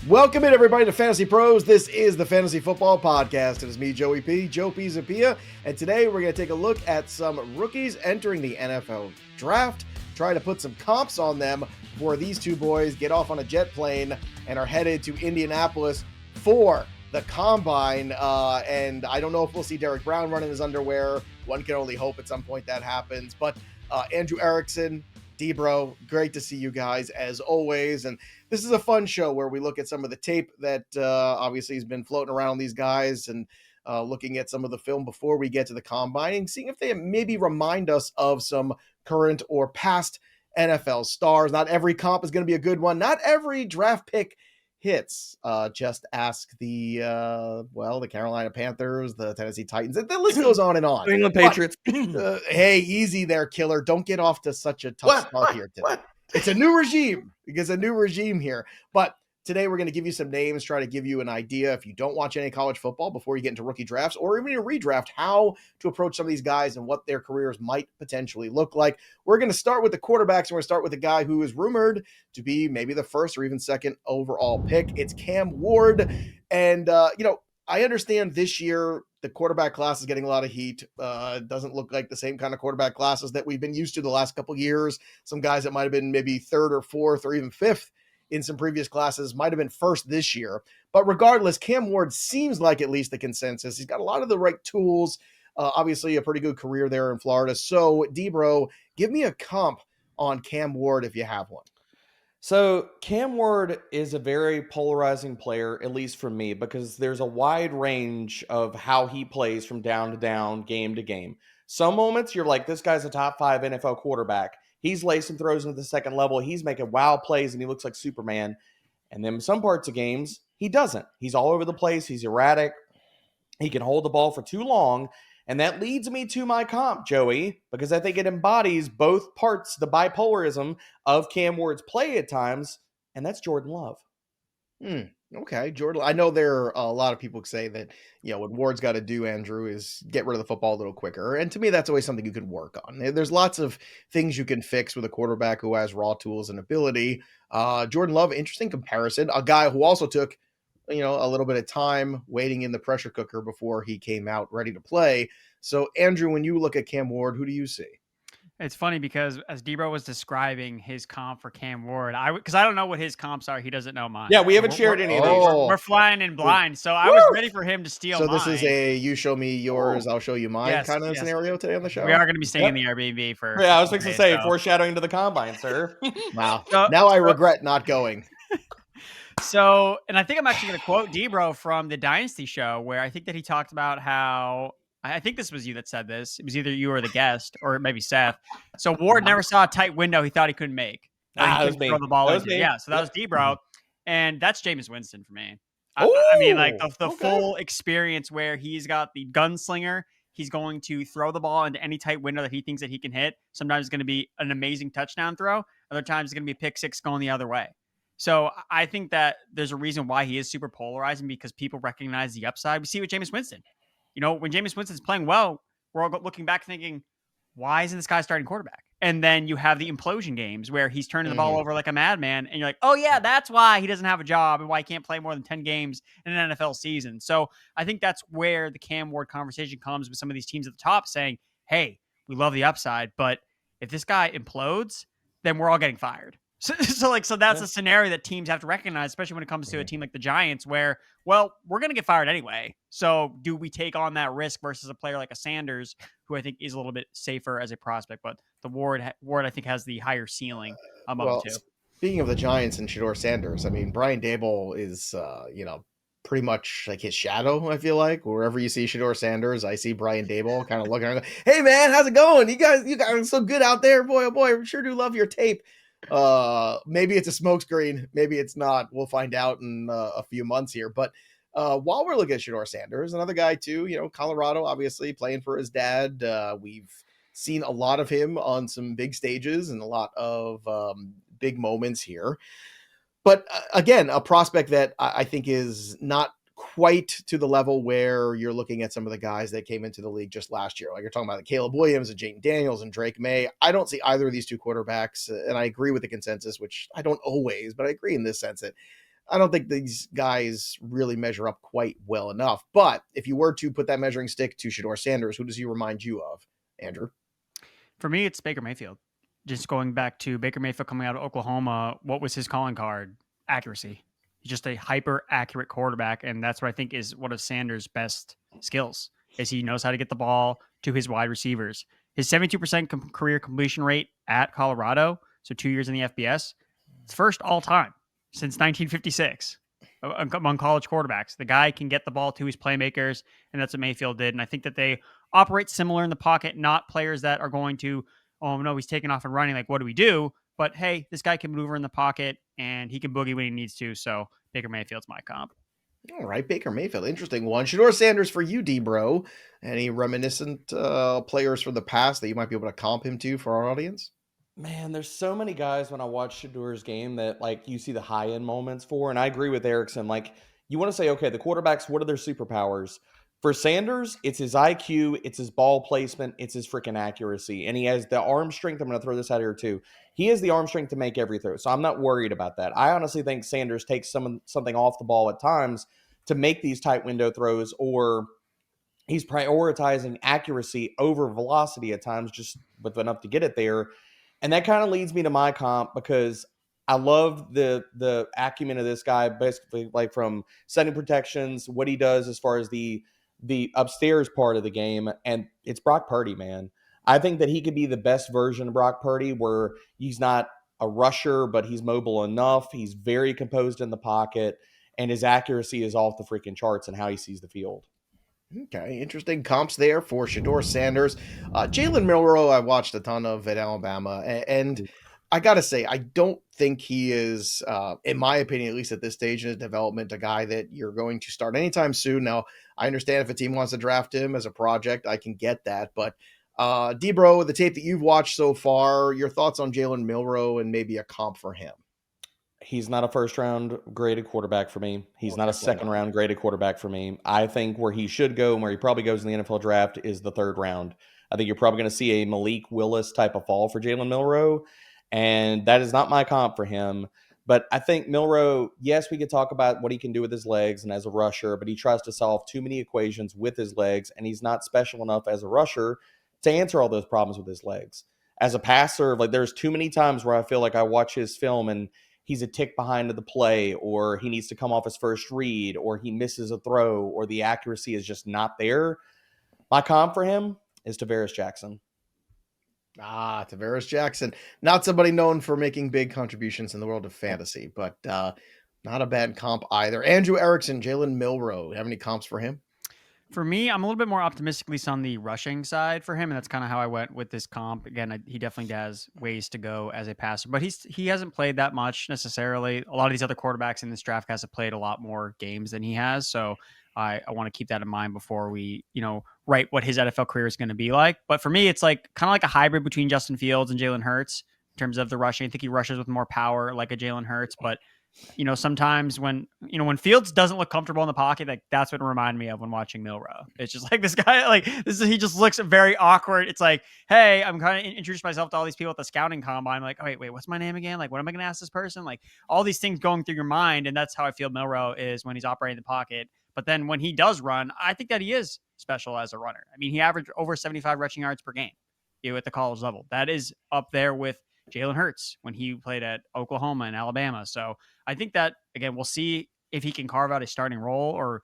Welcome in, everybody, to Fantasy Pros. This is the Fantasy Football Podcast. It is me, Joey P, Joe Pisapia, and today we're going to take a look at some rookies entering the NFL Draft, try to put some comps on them before these two boys get off on a jet plane and are headed to Indianapolis for the Combine. And I don't know if we'll see Derek Brown running his underwear. One can only hope at some point that happens. But Andrew Erickson, D-Bro, great to see you guys as always. And this is a fun show where we look at some of the tape that obviously has been floating around these guys and looking at some of the film before we get to the Combine and seeing if they maybe remind us of some current or past NFL stars. Not every comp is going to be a good one. Not every draft pick hits. Just ask the Carolina Panthers, the Tennessee Titans. The list goes on and on. New England Patriots. Hey, easy there, killer. Don't get off to such a tough start here today. It's a new regime here. But today we're going to give you some names, try to give you an idea if you don't watch any college football before you get into rookie drafts or even a redraft, how to approach some of these guys and what their careers might potentially look like. We're going to start with the quarterbacks, and we're going to start with a guy who is rumored to be maybe the first or even second overall pick. It's Cam Ward. And, I understand this year the quarterback class is getting a lot of heat. It doesn't look like the same kind of quarterback classes that we've been used to the last couple of years. Some guys that might have been maybe third or fourth or even fifth in some previous classes might have been first this year. But regardless, Cam Ward seems like at least the consensus. He's got a lot of the right tools. Obviously, a pretty good career there in Florida. So, D-Bro, give me a comp on Cam Ward if you have one. So Cam Ward is a very polarizing player, at least for me, because there's a wide range of how he plays from down to down, game to game. Some moments you're like, this guy's a top 5 NFL quarterback. He's lacing throws into the second level. He's making wow plays and he looks like Superman. And then some parts of games, he doesn't. He's all over the place. He's erratic. He can hold the ball for too long. And that leads me to my comp, Joey, because I think it embodies both parts, the bipolarism of Cam Ward's play at times, and that's Jordan Love. Okay, Jordan. I know there are a lot of people who say that, what Ward's got to do, Andrew, is get rid of the football a little quicker. And to me, that's always something you can work on. There's lots of things you can fix with a quarterback who has raw tools and ability. Jordan Love, interesting comparison. A guy who also took a little bit of time waiting in the pressure cooker before he came out ready to play. So, Andrew, when you look at Cam Ward, who do you see? It's funny because as D-Bro was describing his comp for Cam Ward, because I don't know what his comps are. He doesn't know mine. Yeah, we haven't shared any of these. We're flying in blind. So I was ready for him to steal mine. So this is a you show me yours, I'll show you mine kind of scenario today on the show? We are going to be staying in the Airbnb for... Yeah, I was fixing to say, foreshadowing to the Combine, sir. Wow. Now I regret not going. So, and I think I'm actually going to quote D-Bro from the Dynasty show where I think that he talked about how, I think this was you that said this. It was either you or the guest, or maybe Seth. So Ward never saw a tight window he thought he couldn't make. That was me. Throw the ball into. Yeah, so that was D-Bro. And that's Jameis Winston for me. I mean, like the full experience where he's got the gunslinger. He's going to throw the ball into any tight window that he thinks that he can hit. Sometimes it's going to be an amazing touchdown throw. Other times it's going to be a pick six going the other way. So I think that there's a reason why he is super polarizing because people recognize the upside. We see with Jameis Winston. When Jameis Winston's playing well, we're all looking back thinking, why isn't this guy starting quarterback? And then you have the implosion games where he's turning the ball over like a madman. And you're like, oh, yeah, that's why he doesn't have a job and why he can't play more than 10 games in an NFL season. So I think that's where the Cam Ward conversation comes with some of these teams at the top saying, hey, we love the upside, but if this guy implodes, then we're all getting fired. So that's a scenario that teams have to recognize, especially when it comes to a team like the Giants where, well, we're going to get fired anyway. So do we take on that risk versus a player like a Sanders, who I think is a little bit safer as a prospect, but the Ward I think has the higher ceiling of the two. Speaking of the Giants and Shedeur Sanders, I mean, Brian Daboll is, pretty much like his shadow, I feel like. Wherever you see Shedeur Sanders, I see Brian Daboll kind of looking around, hey man, how's it going? You guys are so good out there. Boy, oh boy, I sure do love your tape. Maybe it's a smokescreen, maybe it's not. We'll find out in a few months here. But while we're looking at Shedeur Sanders, another guy too, Colorado, obviously playing for his dad. We've seen a lot of him on some big stages and a lot of big moments here. But again, a prospect that I think is not quite to the level where you're looking at some of the guys that came into the league just last year. Like you're talking about Kaleb Williams and Jaden Daniels and Drake May. I don't see either of these two quarterbacks. And I agree with the consensus, which I don't always, but I agree in this sense that I don't think these guys really measure up quite well enough. But if you were to put that measuring stick to Shedeur Sanders, who does he remind you of, Andrew? For me, it's Baker Mayfield. Just going back to Baker Mayfield coming out of Oklahoma, what was his calling card? Accuracy. He's just a hyper accurate quarterback, and that's what I think is one of Sanders' best skills. Is he knows how to get the ball to his wide receivers. His 72% career completion rate at Colorado, so 2 years in the FBS, it's first all time since 1956 among college quarterbacks. The guy can get the ball to his playmakers, and that's what Mayfield did. And I think that they operate similar in the pocket, not players that are going to, oh no, he's taking off and running. Like, what do we do? But hey, this guy can maneuver in the pocket and he can boogie when he needs to. So Baker Mayfield's my comp. All right, Baker Mayfield, interesting one. Shedeur Sanders for you, D-Bro. Any reminiscent players from the past that you might be able to comp him to for our audience? Man, there's so many guys when I watch Shedeur's game that like you see the high end moments for, and I agree with Erickson. Like you want to say, okay, the quarterbacks, what are their superpowers? For Sanders, it's his IQ, it's his ball placement, it's his freaking accuracy, and he has the arm strength. I'm going to throw this out here too. He has the arm strength to make every throw, so I'm not worried about that. I honestly think Sanders takes something off the ball at times to make these tight window throws, or he's prioritizing accuracy over velocity at times, just with enough to get it there. And that kind of leads me to my comp because I love the acumen of this guy, basically like from setting protections, what he does as far as the upstairs part of the game. And it's Brock Purdy, man. I think that he could be the best version of Brock Purdy where he's not a rusher, but he's mobile enough. He's very composed in the pocket, and his accuracy is off the freaking charts and how he sees the field. Okay, interesting comps there for Shedeur Sanders. Jalen Milroe, I watched a ton of at Alabama, and I got to say, I don't think he is, in my opinion, at least at this stage in his development, a guy that you're going to start anytime soon. Now, I understand if a team wants to draft him as a project, I can get that. But D-Bro, with the tape that you've watched so far, your thoughts on Jalen Milroe and maybe a comp for him? He's not a first-round graded quarterback for me. He's not a second-round graded quarterback for me. I think where he should go and where he probably goes in the NFL draft is the third round. I think you're probably going to see a Malik Willis type of fall for Jalen Milroe, and that is not my comp for him. But I think Milroe, yes, we could talk about what he can do with his legs and as a rusher, but he tries to solve too many equations with his legs, and he's not special enough as a rusher to answer all those problems with his legs. As a passer, like there's too many times where I feel like I watch his film and he's a tick behind the play, or he needs to come off his first read, or he misses a throw, or the accuracy is just not there. My comp for him is Tarvaris Jackson. Tarvaris Jackson. Not somebody known for making big contributions in the world of fantasy, but not a bad comp either. Andrew Erickson, Jalen Milroe. Have any comps for him? For me, I'm a little bit more optimistic, at least on the rushing side for him, and that's kind of how I went with this comp. Again, he definitely has ways to go as a passer, but he hasn't played that much necessarily. A lot of these other quarterbacks in this draft guys have played a lot more games than he has, so I want to keep that in mind before we, write what his NFL career is going to be like. But for me, it's like kind of like a hybrid between Justin Fields and Jalen Hurts in terms of the rushing. I think he rushes with more power like a Jalen Hurts, but sometimes when Fields doesn't look comfortable in the pocket, like that's what it reminded me of when watching Milroe. It's just like this guy, he just looks very awkward. It's like, hey, I'm kind of introduced myself to all these people at the scouting combine. I'm like, oh, wait, what's my name again? Like, what am I going to ask this person? Like all these things going through your mind. And that's how I feel Milroe is when he's operating the pocket. But then when he does run, I think that he is special as a runner. I mean, he averaged over 75 rushing yards per game at the college level. That is up there with Jalen Hurts when he played at Oklahoma and Alabama. So I think that, again, we'll see if he can carve out a starting role or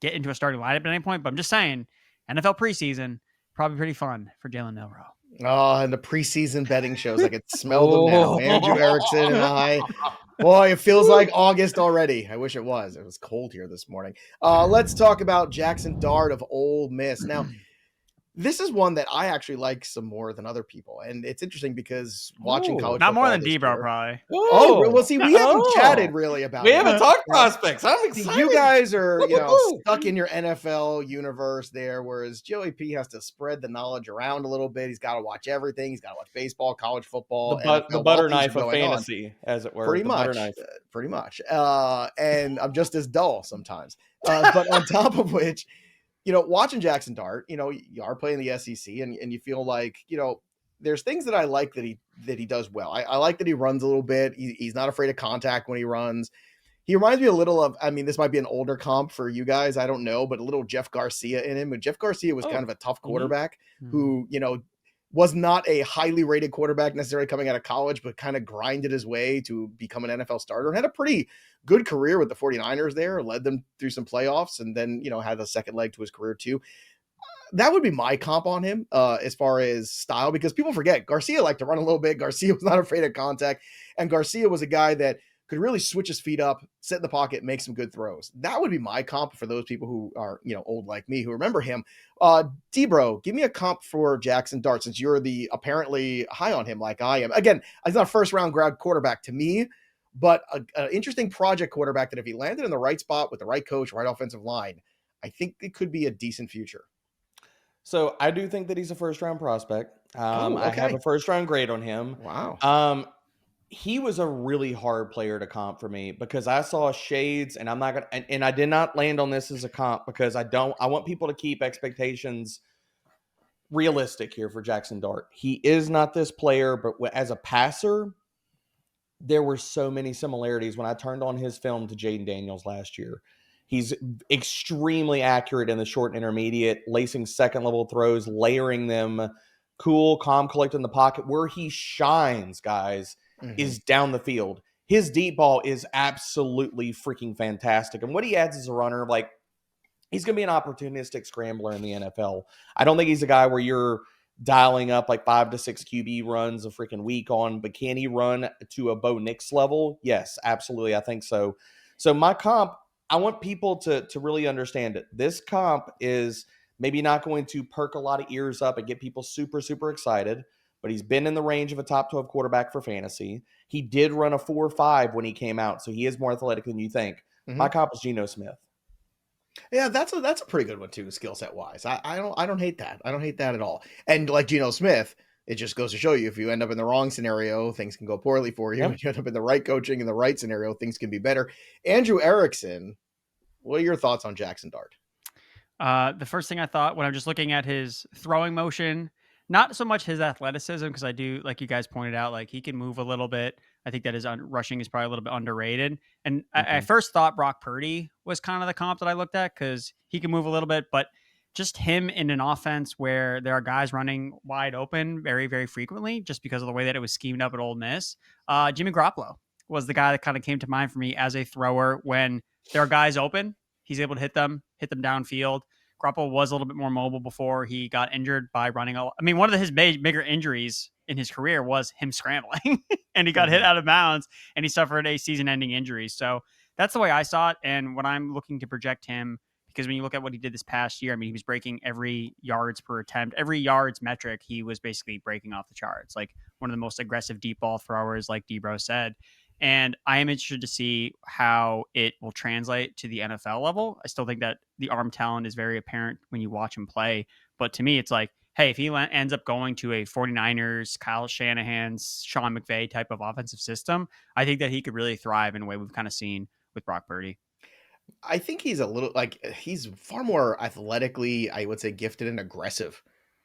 get into a starting lineup at any point. But I'm just saying, NFL preseason, probably pretty fun for Jalen Milroe. Oh, and the preseason betting shows. I could smell them now. Andrew Erickson and I. Boy, it feels like August already. I wish it was. It was cold here this morning. Let's talk about Jaxson Dart of Ole Miss. Now, this is one that I actually like some more than other people. And it's interesting because watching college not football more than D-Bro, probably. Oh, well, see, we haven't chatted really about it. We haven't talked prospects. I'm excited. You guys are, stuck in your NFL universe there, whereas Joey P has to spread the knowledge around a little bit. He's got to watch everything. He's got to watch baseball, college football. The butter knife of fantasy, as it were. Pretty much. And I'm just as dull sometimes. But on top of which, watching Jaxson Dart, you are playing the SEC and you feel like, there's things that I like that he does well. I like that he runs a little bit. He's not afraid of contact when he runs. He reminds me a little of, I mean, this might be an older comp for you guys, I don't know, but a little Jeff Garcia in him. But Jeff Garcia was kind of a tough quarterback who, was not a highly rated quarterback necessarily coming out of college, but kind of grinded his way to become an NFL starter and had a pretty good career with the 49ers there, led them through some playoffs, and then, had a second leg to his career too. That would be my comp on him as far as style, because people forget Garcia liked to run a little bit. Garcia was not afraid of contact, and Garcia was a guy that could really switch his feet up, sit in the pocket, make some good throws. That would be my comp for those people who are, old like me, who remember him. D-Bro, give me a comp for Jaxson Dart, since you're the apparently high on him like I am. Again, he's not a first-round grad quarterback to me, but an interesting project quarterback that if he landed in the right spot with the right coach, right offensive line, I think it could be a decent future. So I do think that he's a first-round prospect. Okay. I have a first-round grade on him. Wow. He was a really hard player to comp for me because I saw shades, and I'm not going to, and I did not land on this as a comp because I want people to keep expectations realistic here for Jaxson Dart. He is not this player, but as a passer, there were so many similarities when I turned on his film to Jaden Daniels last year. He's extremely accurate in the short and intermediate, lacing second level throws, layering them, cool, calm, collected in the pocket. Where he shines, guys, is down the field. His deep ball is absolutely freaking fantastic. And what he adds as a runner, like, he's going to be an opportunistic scrambler in the NFL. I don't think he's a guy where you're dialing up like 5 to 6 QB runs a freaking week on, but can he run to a Bo Nix level? Yes, absolutely. I think so. So my comp, I want people to really understand it. This comp is maybe not going to perk a lot of ears up and get people super, super excited, but he's been in the range of a top 12 quarterback for fantasy. He did run a 4.5 when he came out, so he is more athletic than you think. My comp is Geno Smith. Yeah, that's a pretty good one too, skill set wise. I don't hate that. I don't hate that at all. And like Geno Smith, it just goes to show you, if you end up in the wrong scenario, things can go poorly for you. Yep. If you end up in the right coaching in the right scenario, things can be better. Andrew Erickson, what are your thoughts on Jaxson Dart? The first thing I thought when I'm just looking at his throwing motion, not so much his athleticism, because I do, like you guys pointed out, like he can move a little bit. I think that his rushing is probably a little bit underrated. And I first thought Brock Purdy was kind of the comp that I looked at because he can move a little bit, but just him in an offense where there are guys running wide open very, very frequently, just because of the way that it was schemed up at Ole Miss. Jimmy Garoppolo was the guy that kind of came to mind for me as a thrower. When there are guys open, he's able to hit them downfield. Garoppolo was a little bit more mobile before he got injured by running. I mean, one of his bigger injuries in his career was him scrambling, and he got hit out of bounds, and he suffered a season-ending injury. So that's the way I saw it. And when I'm looking to project him, because when you look at what he did this past year, I mean, he was breaking every yards per attempt, every yards metric. He was basically breaking off the charts, like one of the most aggressive deep ball throwers, like D-Bro said. And I am interested to see how it will translate to the NFL level. I still think that the arm talent is very apparent when you watch him play. But to me, it's like, hey, if he ends up going to a 49ers, Kyle Shanahan's, Sean McVay type of offensive system, I think that he could really thrive in a way we've kind of seen with Brock Purdy. I think he's a little, like, he's far more athletically, I would say, gifted and aggressive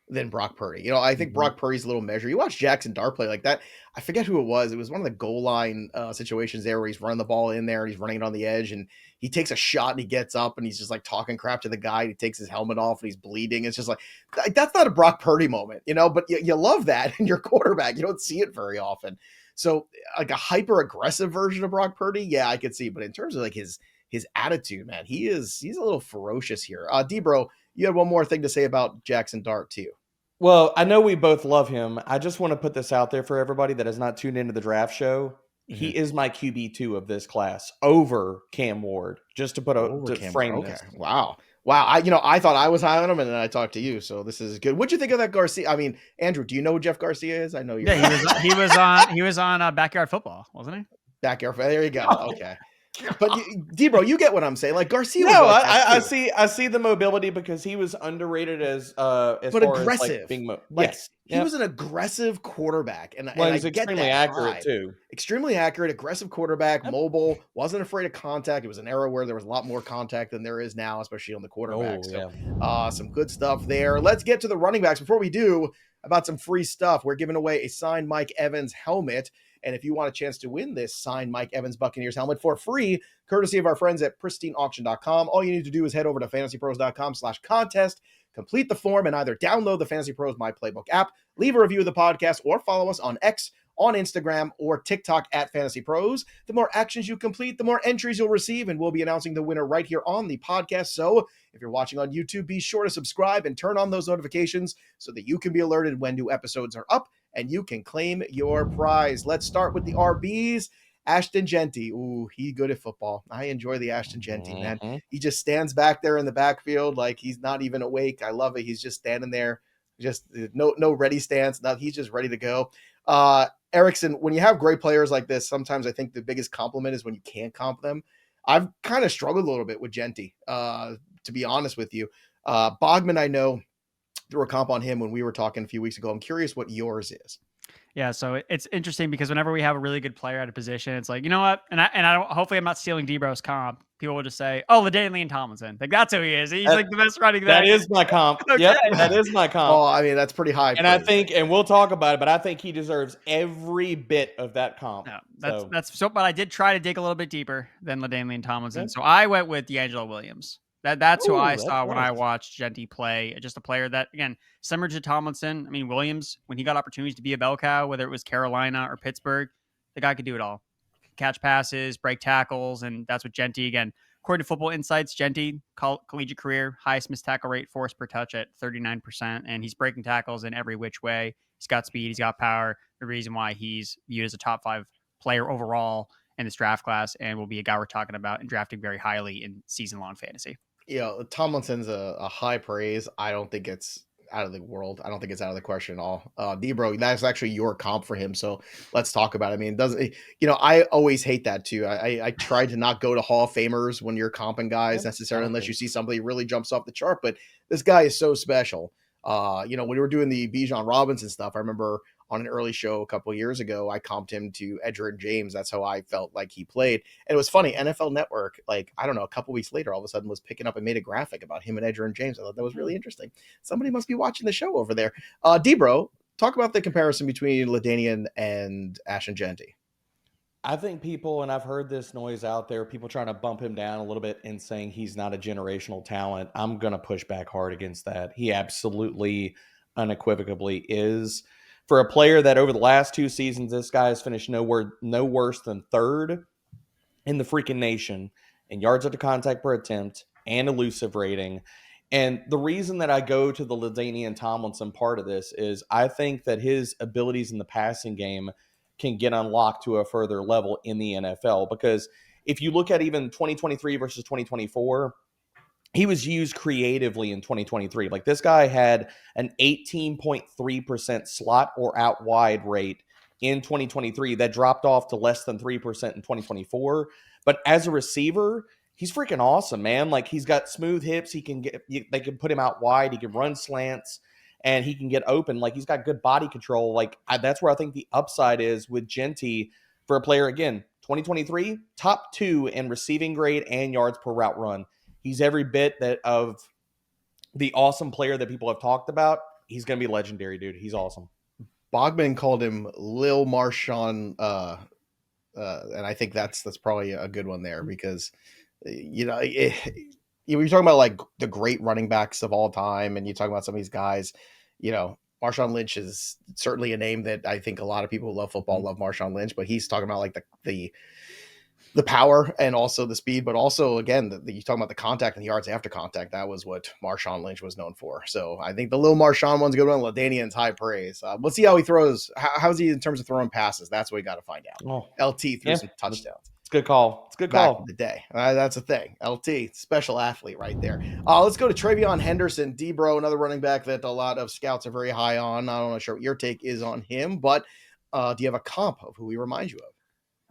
than Brock Purdy. I think Brock Purdy's a little measure. You watch Jaxson Dart play like that. I forget who it was. It was one of the goal line situations there where he's running the ball in there and he's running it on the edge, and he takes a shot and he gets up and he's just like talking crap to the guy. He takes his helmet off and he's bleeding. It's just like, that's not a Brock Purdy moment, but you love that in your quarterback. You don't see it very often. So like a hyper aggressive version of Brock Purdy, yeah, I could see. But in terms of like his attitude, man, he's a little ferocious here. D-Bro, you had one more thing to say about Jaxson Dart too. Well, I know we both love him. I just want to put this out there for everybody that has not tuned into the draft show. He is my QB2 of this class over Cam Ward, just to put frame this. Wow. I thought I was high on him, and then I talked to you, so this is good. What'd you think of that Garcia? I mean, Andrew, do you know who Jeff Garcia is? I know you. Yeah, he was on Backyard Football, wasn't he? Backyard. There you go. Okay. But D-Bro, you get what I'm saying. Like Garcia. No, I see the mobility because he was underrated as but far aggressive. As like being yes, he was an aggressive quarterback, and he's extremely accurate too. Extremely accurate, aggressive quarterback, mobile, wasn't afraid of contact. It was an era where there was a lot more contact than there is now, especially on the quarterback. Some good stuff there. Let's get to the running backs. Before we do, about some free stuff, we're giving away a signed Mike Evans helmet. And if you want a chance to win this signed Mike Evans Buccaneers helmet for free, courtesy of our friends at pristineauction.com, all you need to do is head over to fantasypros.com/contest, complete the form, and either download the Fantasy Pros My Playbook app, leave a review of the podcast, or follow us on X, on Instagram, or TikTok at Fantasy Pros. The more actions you complete, the more entries you'll receive, and we'll be announcing the winner right here on the podcast. So if you're watching on YouTube, be sure to subscribe and turn on those notifications so that you can be alerted when new episodes are up and you can claim your prize. Let's start with the RBs. Ashton Jeanty. Ooh, he good at football. I enjoy the Ashton Jeanty, man. He just stands back there in the backfield like he's not even awake. I love it. He's just standing there, just no ready stance. No, he's just ready to go. Erickson, when you have great players like this, sometimes I think the biggest compliment is when you can't comp them. I've kind of struggled a little bit with Jeanty, to be honest with you. Bogman, I know, threw a comp on him when we were talking a few weeks ago. I'm curious what yours is. Yeah, so it's interesting because whenever we have a really good player at a position, it's like, you know what? And I don't, hopefully I'm not stealing Debro's comp. People will just say, oh, LaDainian Tomlinson. Like, that's who he is. He's like the best running back. That is my comp. Okay. Yep, that is my comp. Oh, I mean, that's pretty high. And praise. I think, and we'll talk about it, but I think he deserves every bit of that comp. No, but I did try to dig a little bit deeper than LaDainian Tomlinson. So I went with D'Angelo Williams. That's who I saw when I watched Jeanty play. Just a player that, again, similar to Tomlinson. I mean, Williams, when he got opportunities to be a bell cow, whether it was Carolina or Pittsburgh, the guy could do it all. Catch passes, break tackles, and that's what Jeanty, again, according to Football Insights, Jeanty, collegiate career, highest missed tackle rate, force per touch at 39%, and he's breaking tackles in every which way. He's got speed, he's got power. The reason why he's viewed as a top 5 player overall in this draft class and will be a guy we're talking about and drafting very highly in season-long fantasy. Tomlinson's a high praise. I don't think it's out of the world. I don't think it's out of the question at all. Debro, that's actually your comp for him. So let's talk about it. I mean, I always hate that too. I try to not go to Hall of Famers when you're comping guys necessarily, unless you see somebody really jumps off the chart. But this guy is so special. When we were doing the Bijan Robinson stuff, I remember on an early show a couple of years ago, I comped him to Edgerrin James. That's how I felt like he played. And it was funny. NFL Network, a couple weeks later, all of a sudden was picking up and made a graphic about him and Edgerrin James. I thought that was really interesting. Somebody must be watching the show over there. Debro, talk about the comparison between LaDainian and Ashton Jeanty. I think people, and I've heard this noise out there, people trying to bump him down a little bit and saying he's not a generational talent. I'm going to push back hard against that. He absolutely, unequivocally is. For a player that over the last 2 seasons, this guy has finished no worse than 3rd in the freaking nation in yards after contact per attempt and elusive rating. And the reason that I go to the LaDainian Tomlinson part of this is I think that his abilities in the passing game can get unlocked to a further level in the NFL. Because if you look at even 2023 versus 2024, he was used creatively in 2023. Like, this guy had an 18.3% slot or out wide rate in 2023 that dropped off to less than 3% in 2024. But as a receiver, he's freaking awesome, man. Like, he's got smooth hips. They can put him out wide. He can run slants and he can get open. Like, he's got good body control. Like, that's where I think the upside is with Jeanty for a player. Again, 2023, top 2 in receiving grade and yards per route run. He's every bit of the awesome player that people have talked about. He's going to be legendary, dude. He's awesome. Bogman called him Lil Marshawn, and I think that's probably a good one there because, you're talking about like the great running backs of all time, and you talk about some of these guys. Marshawn Lynch is certainly a name that I think a lot of people who love football love Marshawn Lynch, but he's talking about like the power and also the speed, but also, again, you talking about the contact and the yards after contact. That was what Marshawn Lynch was known for. So I think the little Marshawn one's a good one. LaDainian's high praise. We'll see how he throws. How's he in terms of throwing passes? That's what we got to find out. LT threw some touchdowns. It's a good call. Back in the day. That's a thing. LT, special athlete right there. Let's go to TreVeyon Henderson, Debro, another running back that a lot of scouts are very high on. I'm not sure what your take is on him, but do you have a comp of who he reminds you of?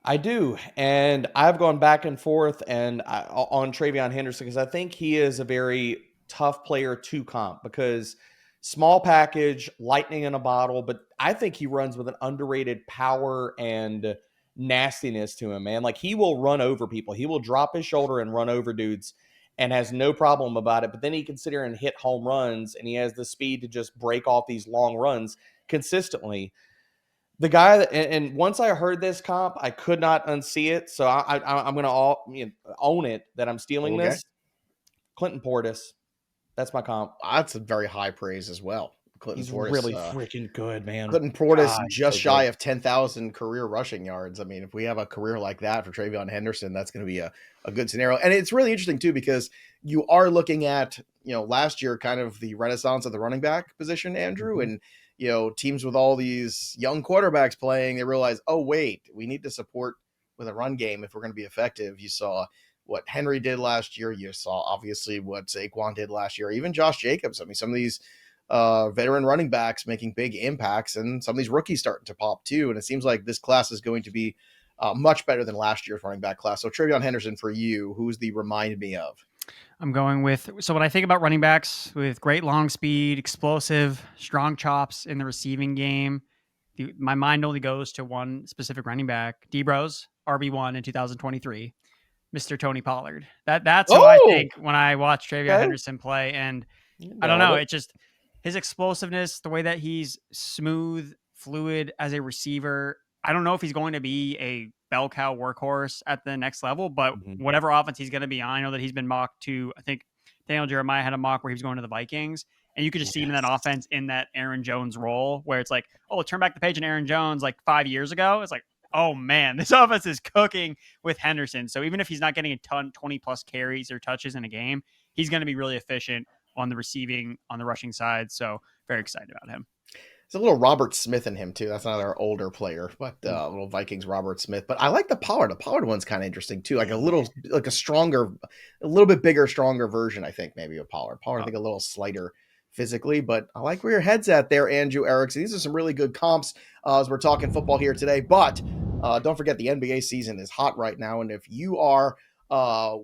I do, and I've gone back and forth on TreVeyon Henderson because I think he is a very tough player to comp because small package, lightning in a bottle, but I think he runs with an underrated power and nastiness to him, man. Like, he will run over people. He will drop his shoulder and run over dudes and has no problem about it, but then he can sit here and hit home runs, and he has the speed to just break off these long runs consistently. The guy that, and once I heard this comp, I could not unsee it. So I'm going to own it that I'm stealing this. Clinton Portis. That's my comp. That's a very high praise as well. Clinton He's Portis, really freaking good, man. Clinton Portis just shy of 10,000 career rushing yards. I mean, if we have a career like that for TreVeyon Henderson, that's going to be a good scenario. And it's really interesting too, because you are looking at, last year, kind of the renaissance of the running back position, Andrew, Mm-hmm. and, teams with all these young quarterbacks playing, they realize, oh, wait, we need to support with a run game if we're going to be effective. You saw what Henry did last year. You saw obviously what Saquon did last year, even Josh Jacobs. I mean, some of these veteran running backs making big impacts, and some of these rookies starting to pop too. And it seems like this class is going to be much better than last year's running back class. So TreVeyon Henderson for you, who's the remind me of? I'm going with, so when I think about running backs with great long speed, explosive, strong chops in the receiving game, my mind only goes to one specific running back, D-Bros, RB1 in 2023, Mr. Tony Pollard. That's who I think when I watch TreVeyon Henderson play. And I don't know, it's just his explosiveness, the way that he's smooth, fluid as a receiver. I don't know if he's going to be a bell cow workhorse at the next level, but whatever offense he's going to be on, I know that he's been mocked to, I think Daniel Jeremiah had a mock where he was going to the Vikings, and you could just see him in that offense in that Aaron Jones role where it's like, oh, turn back the page in Aaron Jones like 5 years ago. It's like, oh man, this offense is cooking with Henderson. So even if he's not getting a ton, 20 plus carries or touches in a game, he's going to be really efficient on the receiving, on the rushing side. So very excited about him. There's a little Robert Smith in him too. That's not our older player, but little Vikings Robert Smith. But I like the Pollard. The Pollard one's kind of interesting too. Like a little bit bigger, stronger version, I think, maybe of Pollard. I think a little slighter physically, but I like where your head's at there, Andrew Erickson. These are some really good comps as we're talking football here today. But don't forget, the NBA season is hot right now, and if you are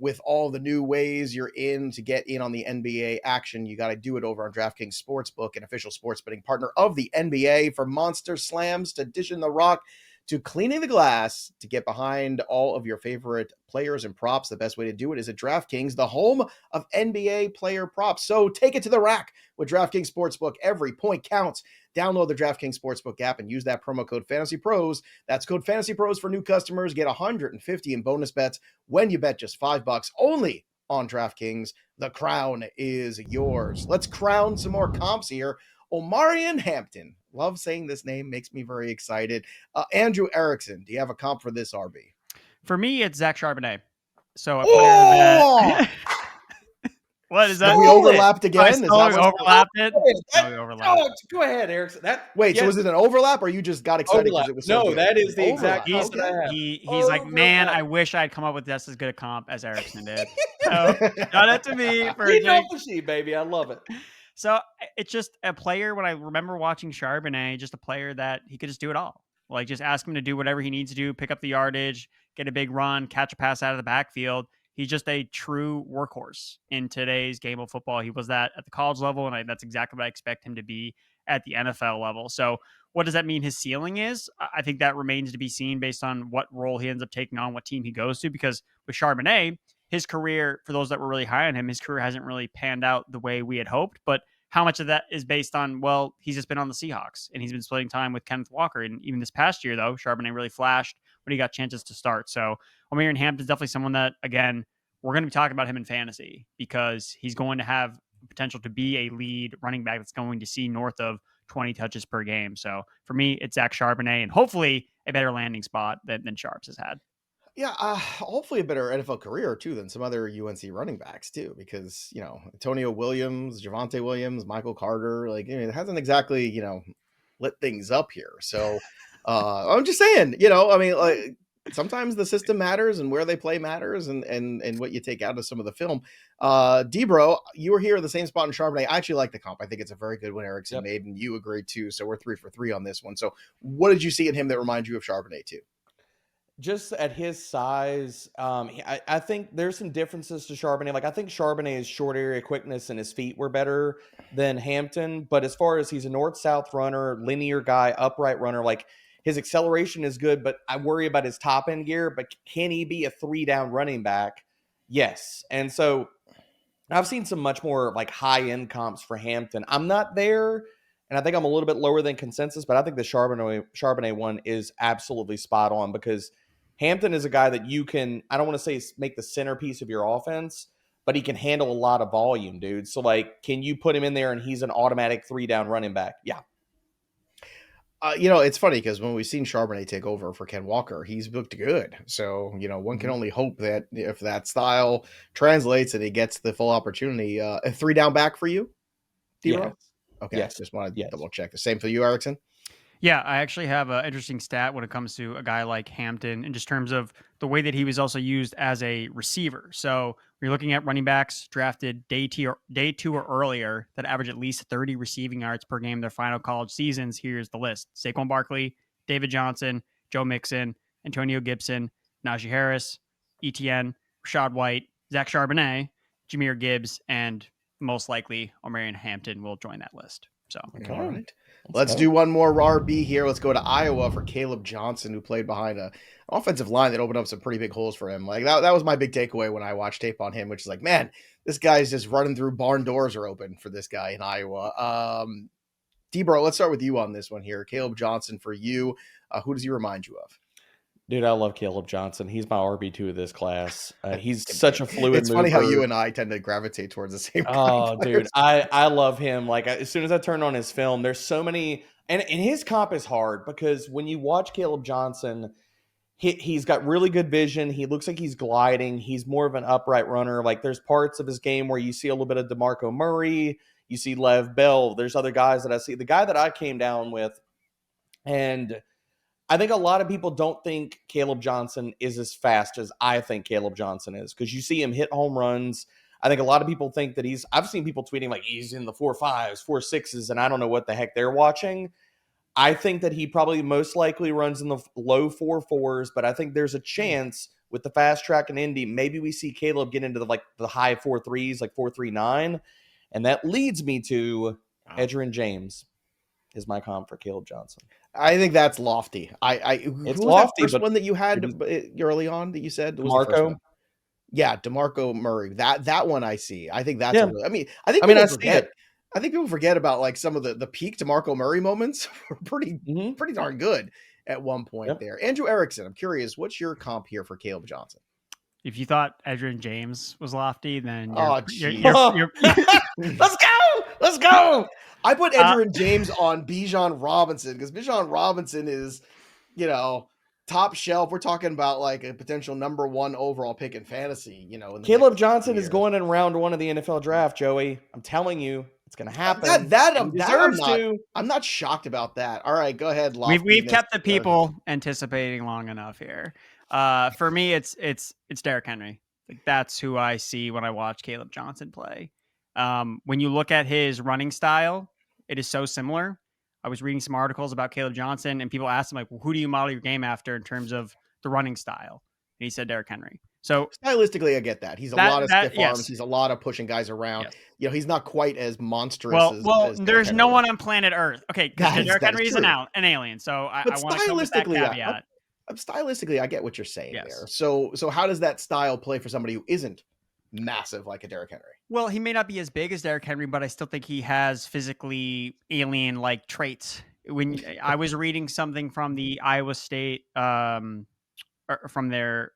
with all the new ways you're in to get in on the NBA action, you got to do it over on DraftKings Sportsbook, an official sports betting partner of the NBA. For monster slams to dishing the rock to cleaning the glass, to get behind all of your favorite players and props, the best way to do it is at DraftKings, the home of NBA player props. So take it to the rack with DraftKings Sportsbook. Every point counts. Download the DraftKings Sportsbook app and use that promo code FantasyPros. That's code FantasyPros for new customers. Get $150 in bonus bets when you bet just $5 only on DraftKings. The crown is yours. Let's crown some more comps here. Omarion Hampton. Love saying this name. Makes me very excited. Andrew Erickson, do you have a comp for this, RB? For me, it's Zach Charbonnet. So a player that... What is that? We overlapped again. We overlapped it. Go ahead, Erickson. So was it an overlap, or you just got excited because it was so good? That is the exact. He's like, man, I wish I'd come up with just as good a comp as Erickson did. So shout out to me for baby. I love it. So it's just a player. When I remember watching Charbonnet, just a player that he could just do it all. Like, just ask him to do whatever he needs to do, pick up the yardage, get a big run, catch a pass out of the backfield. He's just a true workhorse in today's game of football. He was that at the college level, and that's exactly what I expect him to be at the NFL level. So what does that mean his ceiling is? I think that remains to be seen based on what role he ends up taking on, what team he goes to. Because with Charbonnet, his career, for those that were really high on him, his career hasn't really panned out the way we had hoped. But how much of that is based on, well, he's just been on the Seahawks, and he's been splitting time with Kenneth Walker. And even this past year, though, Charbonnet really flashed when he got chances to start. So Omarion Hampton is definitely someone that, again, we're going to be talking about him in fantasy because he's going to have potential to be a lead running back that's going to see north of 20 touches per game. So for me, it's Zach Charbonnet, and hopefully a better landing spot than Sharps has had. Yeah, hopefully a better NFL career too than some other UNC running backs too, because Antonio Williams, Javonte Williams, Michael Carter, it hasn't exactly lit things up here. So I'm just saying, sometimes the system matters and where they play matters and what you take out of some of the film. D-Bro, you were here in the same spot in Charbonnet. I actually like the comp. I think it's a very good one Erickson made, and you agree too. So we're 3 for 3 on this one. So what did you see in him that reminds you of Charbonnet too? Just at his size, I think there's some differences to Charbonnet. Like, I think Charbonnet's short area quickness and his feet were better than Hampton. But as far as he's a north-south runner, linear guy, upright runner, his acceleration is good, but I worry about his top-end gear. But can he be a 3-down running back? Yes. And so I've seen some much more high-end comps for Hampton. I'm not there And I think I'm a little bit lower than consensus, but I think the Charbonnet one is absolutely spot on because Hampton is a guy that you can, I don't want to say make the centerpiece of your offense, but he can handle a lot of volume, dude. So, like, can you put him in there and he's an automatic 3-down running back? Yeah. It's funny because when we've seen Charbonnet take over for Ken Walker, he's looked good. So, one can only hope that if that style translates and he gets the full opportunity, a 3-down back for you, D-Row? Yes. Okay, Yes. just want to double check. The same for you, Erickson? Yeah, I actually have an interesting stat when it comes to a guy like Hampton in just terms of the way that he was also used as a receiver. So we're looking at running backs drafted day two or earlier that average at least 30 receiving yards per game in their final college seasons. Here's the list: Saquon Barkley, David Johnson, Joe Mixon, Antonio Gibson, Najee Harris, Etienne, Rashad White, Zach Charbonnet, Jahmyr Gibbs, and most likely Omarion Hampton will join that list. So, all right. Let's do one more RB here. Let's go to Iowa for Kaleb Johnson, who played behind an offensive line that opened up some pretty big holes for him. Like that was my big takeaway when I watched tape on him, which is like, man, this guy's just running through barn doors are open for this guy in Iowa. D-Bro, let's start with you on this one here. Kaleb Johnson for you. Who does he remind you of? Dude, I love Kaleb Johnson. He's my RB2 of this class. He's such a fluid It's funny how you and I tend to gravitate towards the same dude, I love him. Like, as soon as I turn on his film, there's so many... And his comp is hard because when you watch Kaleb Johnson, he's got really good vision. He looks like he's gliding. He's more of an upright runner. Like, there's parts of his game where you see a little bit of DeMarco Murray. You see Lev Bell. There's other guys that I see. The guy that I came down with, and... I think a lot of people don't think Kaleb Johnson is as fast as I think Kaleb Johnson is because you see him hit home runs. I think a lot of people think that I've seen people tweeting like he's in the 4.5s, 4.6s, and I don't know what the heck they're watching. I think that he probably most likely runs in the low 4.4s, but I think there's a chance with the fast track in Indy, maybe we see Kaleb get into the high 4.3s, like 4.39. And that leads me to Edgerrin James is my comp for Kaleb Johnson. I think that's lofty. It's who lofty, was that first but one that you had early on that you said? DeMarco. Yeah, DeMarco Murray. That one I see. I think that's Yeah. I think people forget about like some of the peak DeMarco Murray moments were pretty darn good at one point there. Andrew Erickson, I'm curious, what's your comp here for Kaleb Johnson? If you thought Edgerrin James was lofty, then you're Let's go. I put Edgerrin James on Bijan Robinson because Bijan Robinson is, top shelf. We're talking about like a potential number 1 overall pick in fantasy. Kaleb Johnson is going in round 1 of the NFL draft, Joey. I'm telling you, it's going to happen. I'm not shocked about that. All right, go ahead. We've kept the people anticipating long enough here. For me, it's Derrick Henry. Like, that's who I see when I watch Kaleb Johnson play. When you look at his running style, it is so similar. I was reading some articles about Kaleb Johnson, and people asked him, like, well, who do you model your game after in terms of the running style? And he said Derrick Henry. So stylistically, I get that. He's a lot of stiff arms. He's a lot of pushing guys around. Yes. He's not quite as monstrous as there's no one on planet Earth. Okay, Derrick Henry is an alien. So I want to come with that caveat. Stylistically, I get what you're saying there. So how does that style play for somebody who isn't massive like a Derrick Henry? Well, he may not be as big as Derrick Henry, but I still think he has physically alien-like traits. When I was reading something from the Iowa State, from their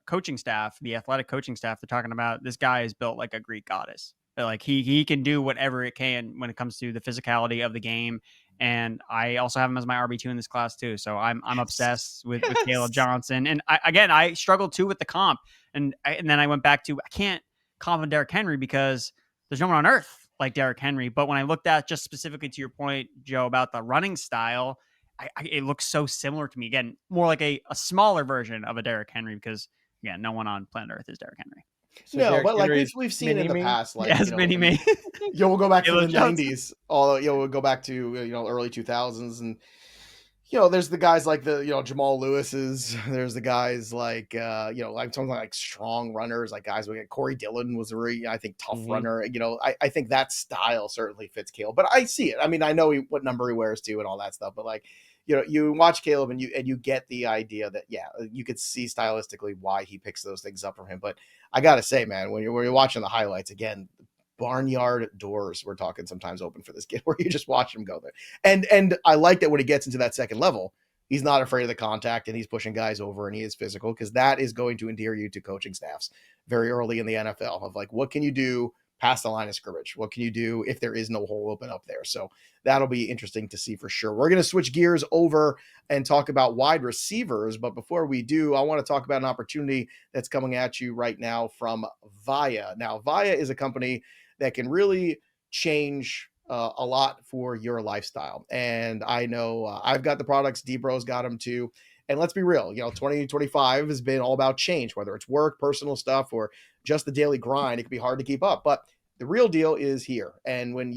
coaching staff, the athletic coaching staff, they're talking about this guy is built like a Greek goddess. Like he can do whatever it can when it comes to the physicality of the game. And I also have him as my RB2 in this class too. So I'm obsessed with Kaleb Johnson. And I struggled too with the comp. And then I went back to, I can't comp on Derrick Henry because there's no one on earth like Derrick Henry. But when I looked at just specifically to your point, Joe, about the running style, it looks so similar to me. Again, more like a smaller version of a Derrick Henry because, again, no one on planet Earth is Derrick Henry. So no, but like we've seen in the past, like mini-me. We'll go back to the 90s. Although we'll go back to early 2000s, and there's the guys like the Jamal Lewis's. There's the guys like like something like strong runners, like guys like Corey Dillon was a really, I think, tough runner. I think that style certainly fits Kaleb, but I see it. I mean, I know what number he wears too and all that stuff, but like you watch Kaleb and you get the idea that you could see stylistically why he picks those things up from him. But I gotta say, man, when you're watching the highlights again, barnyard doors we're talking sometimes open for this kid, where you just watch him go there. And I like that when he gets into that second level, he's not afraid of the contact and he's pushing guys over and he is physical, because that is going to endear you to coaching staffs very early in the NFL of like, what can you do past the line of scrimmage? What can you do if there is no hole open up there? So that'll be interesting to see for sure. We're going to switch gears over and talk about wide receivers. But before we do, I want to talk about an opportunity that's coming at you right now from Vaya. Now, Vaya is a company that can really change a lot for your lifestyle. And I know I've got the products, D-Bro's got them too. And let's be real, 2025 has been all about change, whether it's work, personal stuff, or just the daily grind. It can be hard to keep up, but the real deal is here. And when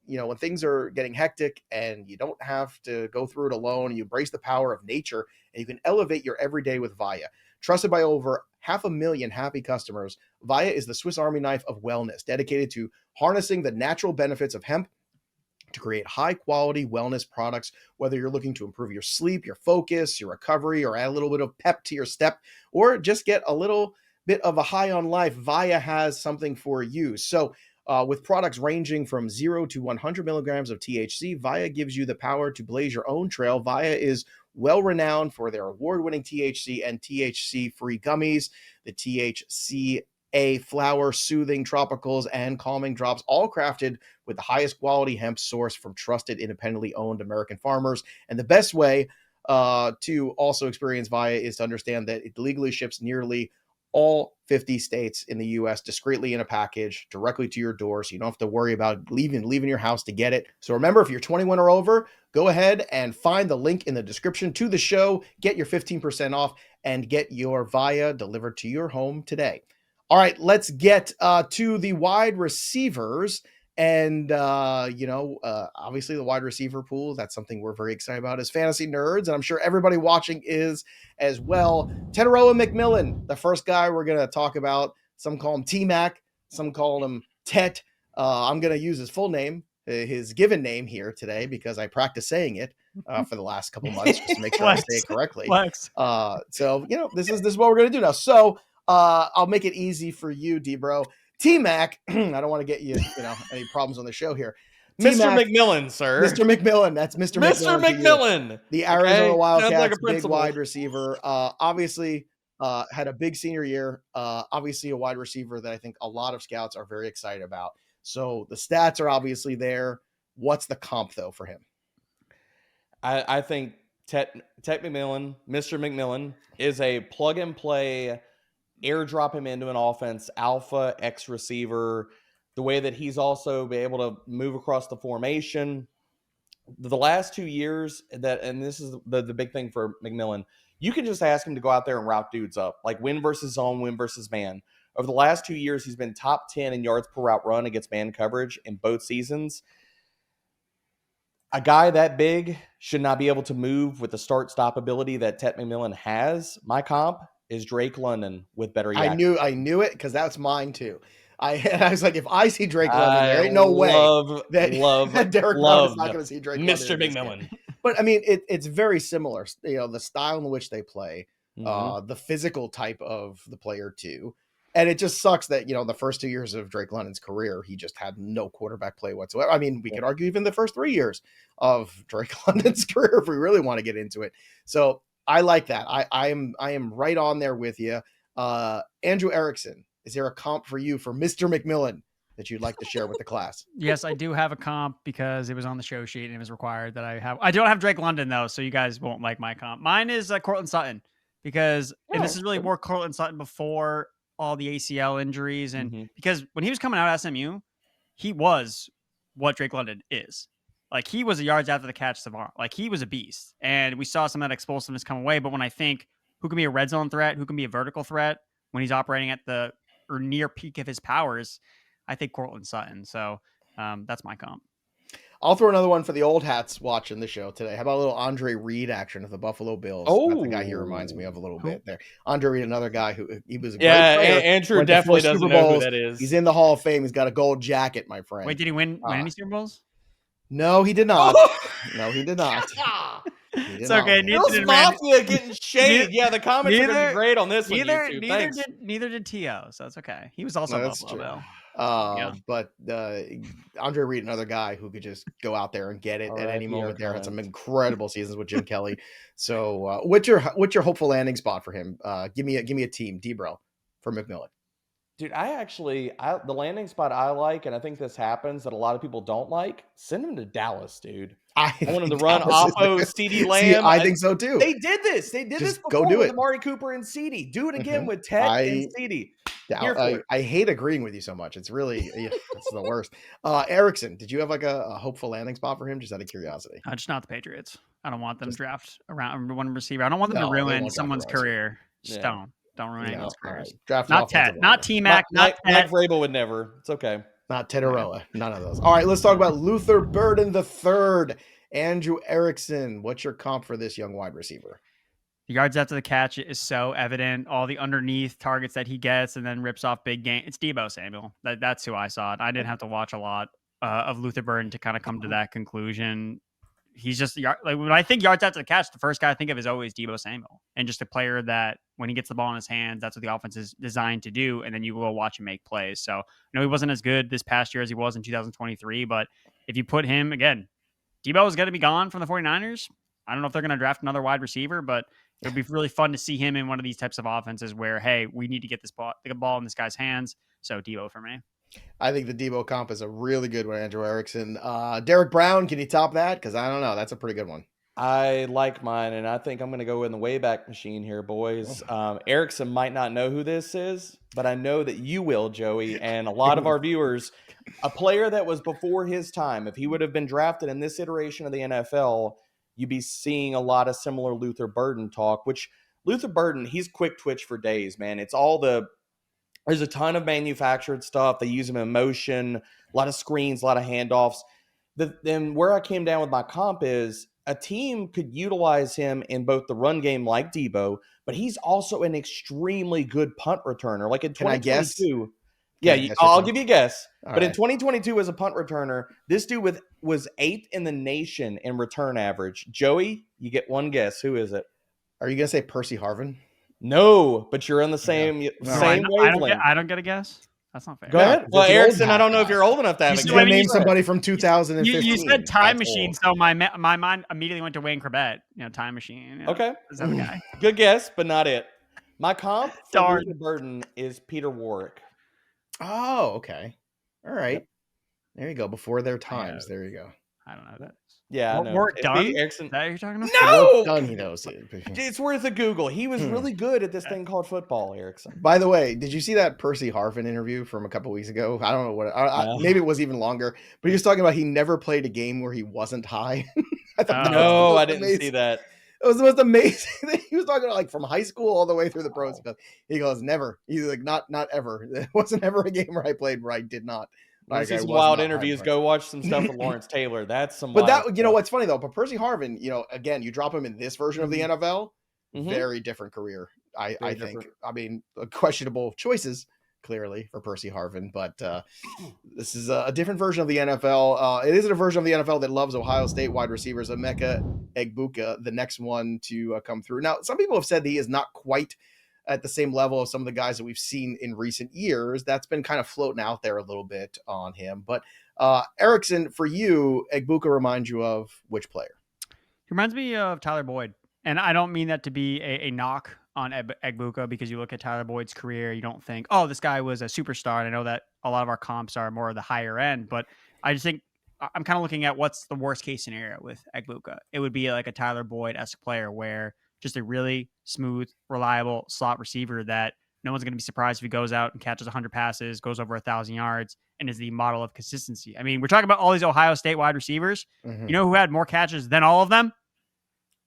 when things are getting hectic and you don't have to go through it alone, you embrace the power of nature and you can elevate your everyday with Vaya. Trusted by over 500,000 happy customers, Vaya is the Swiss Army knife of wellness, dedicated to harnessing the natural benefits of hemp to create high-quality wellness products, whether you're looking to improve your sleep, your focus, your recovery, or add a little bit of pep to your step, or just get a little bit of a high on life. Vaya has something for you. So with products ranging from 0 to 100 milligrams of THC, Vaya gives you the power to blaze your own trail. Vaya is well-renowned for their award-winning THC and THC-free gummies, the THC flower soothing tropicals and calming drops, all crafted with the highest quality hemp sourced from trusted, independently owned American farmers. And the best way to also experience Vaya is to understand that it legally ships nearly all 50 states in the U.S. discreetly in a package directly to your door, so you don't have to worry about leaving your house to get it. So remember, if you're 21 or over, go ahead and find the link in the description to the show, get your 15% off, and get your Vaya delivered to your home today. All right, let's get to the wide receivers. And, obviously the wide receiver pool, that's something we're very excited about as fantasy nerds. And I'm sure everybody watching is as well. Tetairoa McMillan, the first guy we're going to talk about. Some call him T-Mac, some call him Tet. I'm going to use his full name, his given name here today, because I practiced saying it for the last couple months just to make sure I say it correctly. So, this is what we're going to do now. So I'll make it easy for you, D-Bro. T-Mac, I don't want to get you, any problems on the show here. Mr. McMillan, sir. Mr. McMillan. That's Mr. McMillan. The Arizona Wildcats, big wide receiver. Obviously, had a big senior year. Obviously, a wide receiver that I think a lot of scouts are very excited about. So the stats are obviously there. What's the comp, though, for him? I think Tet McMillan, Mr. McMillan, is a plug-and-play, airdrop him into an offense, alpha X receiver, the way that he's also been able to move across the formation. The last 2 years, and this is the big thing for McMillan, you can just ask him to go out there and route dudes up, like win versus zone, win versus man. Over the last 2 years, he's been top 10 in yards per route run against man coverage in both seasons. A guy that big should not be able to move with the start-stop ability that Tet McMillan has. My comp is Drake London with better yak. I knew it, because that's mine too. I was like, if I see Drake London, there ain't no way that Derek Carr is not going to see Drake London. Mr. McMillan. But I mean, it's very similar. The style in which they play, the physical type of the player too. And it just sucks that, the first 2 years of Drake London's career, he just had no quarterback play whatsoever. I mean, we could argue even the first 3 years of Drake London's career if we really want to get into it. So I like that. I am right on there with you. Andrew Erickson, is there a comp for you for Mr. McMillan that you'd like to share with the class? Yes, I do have a comp because it was on the show sheet and it was required that I have. I don't have Drake London though, so you guys won't like my comp. Mine is Courtland Sutton because, and this is really more Courtland Sutton before all the ACL injuries, and because when he was coming out of SMU, he was what Drake London is. Like, he was a yards after the catch savant. Like, he was a beast, and we saw some of that explosiveness come away. But when I think who can be a red zone threat, who can be a vertical threat when he's operating at the or near peak of his powers, I think Courtland Sutton. So that's my comp. I'll throw another one for the old hats watching the show today. How about a little Andre Reed action of the Buffalo Bills? That's the guy he reminds me of a little bit there. Andre Reed, another guy who he was a great player. Andrew definitely doesn't know who that is. He's in the Hall of Fame. He's got a gold jacket, my friend. Wait, did he win any Super Bowls? No, he did not. No, he did not. It's okay. Bills Mafia getting shade. Yeah, the comments are going to be great on this one. Neither did T.O., so it's okay. He was also Buffalo Bill. But Andre Reed, another guy who could just go out there and get it at any moment there. Had some incredible seasons with Jim Kelly. So what's your hopeful landing spot for him? Give me a team, Debro, for McMillan. Dude, the landing spot I like, and I think this happens that a lot of people don't like, send him to Dallas, dude. I want him to run Oppo, CeeDee Lamb. I think so too. They did this. They did this before with Amari Cooper and CeeDee. Do it again with Ted and CeeDee. I hate agreeing with you so much. It's really, it's the worst. Erickson, did you have like a hopeful landing spot for him? Just out of curiosity. Just not the Patriots. I don't want them to draft around one receiver. I don't want them to ruin someone's career. Just don't ruin anyone's careers. Draft not Ted, not T-Mac, not Mike Vrabel would never. It's okay. Not Tetairoa. None of those. All right, let's talk about Luther Burden III. Andrew Erickson, what's your comp for this young wide receiver? The yards after the catch is so evident. All the underneath targets that he gets and then rips off big game. It's Deebo Samuel. That's who I saw it. I didn't have to watch a lot of Luther Burden to kind of come to that conclusion. He's just like when I think yards after the catch, the first guy I think of is always Deebo Samuel, and just a player that when he gets the ball in his hands, that's what the offense is designed to do. And then you will watch him make plays. So I know he wasn't as good this past year as he was in 2023, but if you put him again, Deebo is going to be gone from the 49ers. I don't know if they're going to draft another wide receiver, but it would be really fun to see him in one of these types of offenses where, hey, we need to get the ball in this guy's hands. So Deebo for me. I think the Deebo comp is a really good one, Andrew Erickson. Derek Brown, can you top that? Because I don't know. That's a pretty good one. I like mine, and I think I'm going to go in the Wayback Machine here, boys. Erickson might not know who this is, but I know that you will, Joey, and a lot of our viewers. A player that was before his time, if he would have been drafted in this iteration of the NFL, you'd be seeing a lot of similar Luther Burden talk, which Luther Burden, he's quick twitch for days, man. It's all there's a ton of manufactured stuff. They use him in motion, a lot of screens, a lot of handoffs. Then where I came down with my comp is a team could utilize him in both the run game like Deebo, but he's also an extremely good punt returner. Like in 2022. I'll give you a guess. In 2022 as a punt returner, this dude was 8th in the nation in return average. Joey, you get one guess. Who is it? Are you going to say Percy Harvin? No, but you're on the same wavelength. I don't get a guess. That's not fair. Go ahead. Well, Erickson, I don't know if you're old enough to have a guess. You're going to name somebody from 2015. You said Time Machine, so my mind immediately went to Wayne Corbett. Time Machine. Okay. Is that the guy? Good guess, but not it. My comp for Luther Burden is Peter Warrick. Oh, okay. All right. Yep. There you go. Before their times. There you go. I don't know that. Yeah, Warrick Dunn? Erickson. Is that what you're talking about? No! Dunn, he knows. It's worth a Google. He was really good at this thing called football, Erickson. By the way, did you see that Percy Harvin interview from a couple weeks ago? I don't know what. Maybe it was even longer. But he was talking about he never played a game where he wasn't high. I didn't see that. It was the most amazing thing. He was talking about like from high school all the way through the pros. He goes, never. He's like, not ever. There wasn't ever a game where I played where I did not. Like, see some wild interviews. Go watch some stuff with Lawrence Taylor. That's some. But that, you know, what's funny though. But Percy Harvin, again, you drop him in this version of the NFL, very different career. I think. I mean, questionable choices clearly for Percy Harvin, but this is a different version of the NFL. It isn't a version of the NFL that loves Ohio State wide receivers. Emeka Egbuka, the next one to come through. Now, some people have said that he is not quite at the same level of some of the guys that we've seen in recent years. That's been kind of floating out there a little bit on him. But Erickson, for you, Egbuka reminds you of which player? He reminds me of Tyler Boyd. And I don't mean that to be a knock on Egbuka, because you look at Tyler Boyd's career, you don't think, oh, this guy was a superstar. And I know that a lot of our comps are more of the higher end, but I just think I'm kind of looking at what's the worst case scenario with Egbuka. It would be like a Tyler Boyd-esque player where just a really smooth, reliable slot receiver that no one's going to be surprised if he goes out and catches 100 passes, goes over 1,000 yards, and is the model of consistency. I mean, we're talking about all these Ohio State wide receivers. You know who had more catches than all of them?